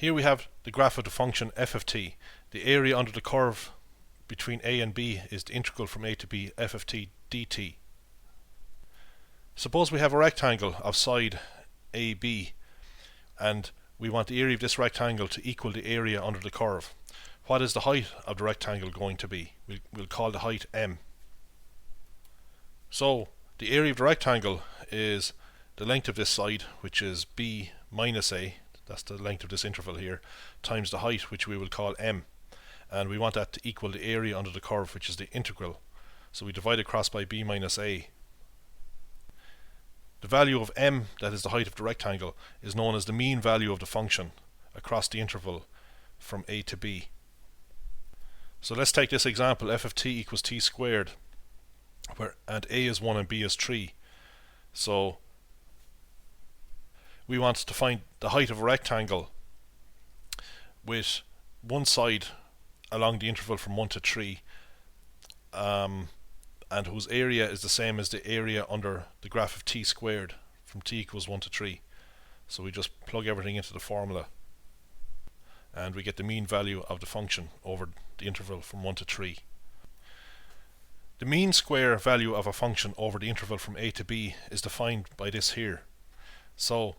Here we have the graph of the function f of t. The area under the curve between a and b is the integral from a to b f of t dt. Suppose we have a rectangle of side AB and we want the area of this rectangle to equal the area under the curve. What is the height of the rectangle going to be? We'll call the height m. So the area of the rectangle is the length of this side, which is b minus a, that's the length of this interval here, times the height, which we will call m. And we want that to equal the area under the curve, which is the integral. So we divide across by b minus a. The value of m, that is the height of the rectangle, is known as the mean value of the function across the interval from a to b. So let's take this example, f of t equals t squared, and a is 1 and b is 3. So we want to find the height of a rectangle with one side along the interval from 1 to 3, and whose area is the same as the area under the graph of t squared from t equals 1 to 3. So we just plug everything into the formula and we get the mean value of the function over the interval from 1 to 3. The mean square value of a function over the interval from a to b is defined by this here. So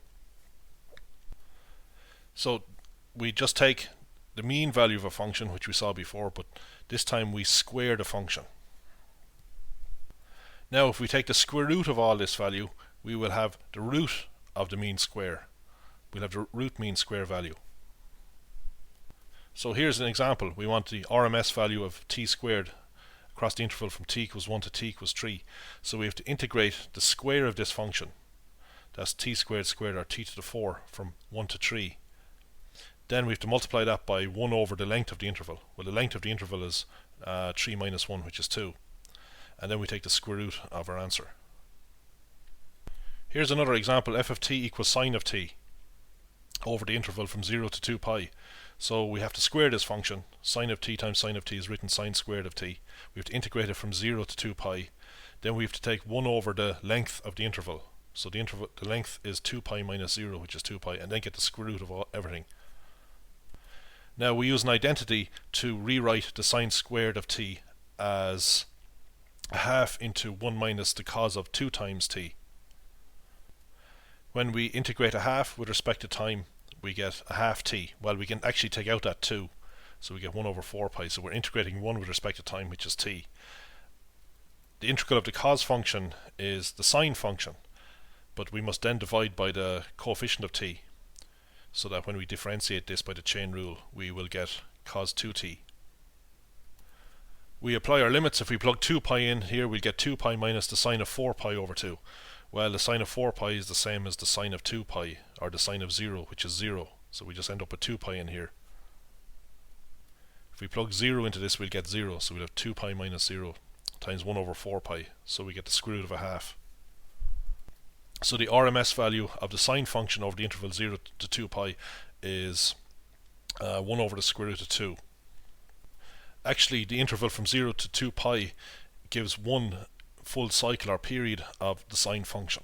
we just take the mean value of a function, which we saw before, but this time we square the function. Now if we take the square root of all this value, we will have the root of the mean square. We'll have the root mean square value. So here's an example. We want the RMS value of t squared across the interval from t equals 1 to t equals 3. So we have to integrate the square of this function. That's t squared squared, or t to the 4, from 1 to 3. Then we have to multiply that by 1 over the length of the interval. Well, the length of the interval is 3 minus 1, which is 2. And then we take the square root of our answer. Here's another example, f of t equals sine of t over the interval from 0 to 2 pi. So we have to square this function. Sine of t times sine of t is written sine squared of t. We have to integrate it from 0 to 2 pi. Then we have to take 1 over the length of the interval. So the length is 2 pi minus 0, which is 2 pi, and then get the square root of everything. Now we use an identity to rewrite the sine squared of t as a half into 1 minus the cos of 2 times t. When we integrate a half with respect to time, we get a half t. Well, we can actually take out that 2, so we get 1 over 4 pi. So we're integrating 1 with respect to time, which is t. The integral of the cos function is the sine function, but we must then divide by the coefficient of t, so that when we differentiate this by the chain rule, we will get cos 2t. We apply our limits. If we plug 2 pi in here, we'll get 2 pi minus the sine of 4 pi over 2. Well, the sine of 4 pi is the same as the sine of 2 pi, or the sine of 0, which is 0. So we just end up with 2 pi in here. If we plug 0 into this, we'll get 0. So we'll have 2 pi minus 0 times 1 over 4 pi. So we get the square root of a half. So the RMS value of the sine function over the interval 0 to 2 pi is 1 over the square root of 2. Actually, the interval from 0 to 2 pi gives one full cycle or period of the sine function.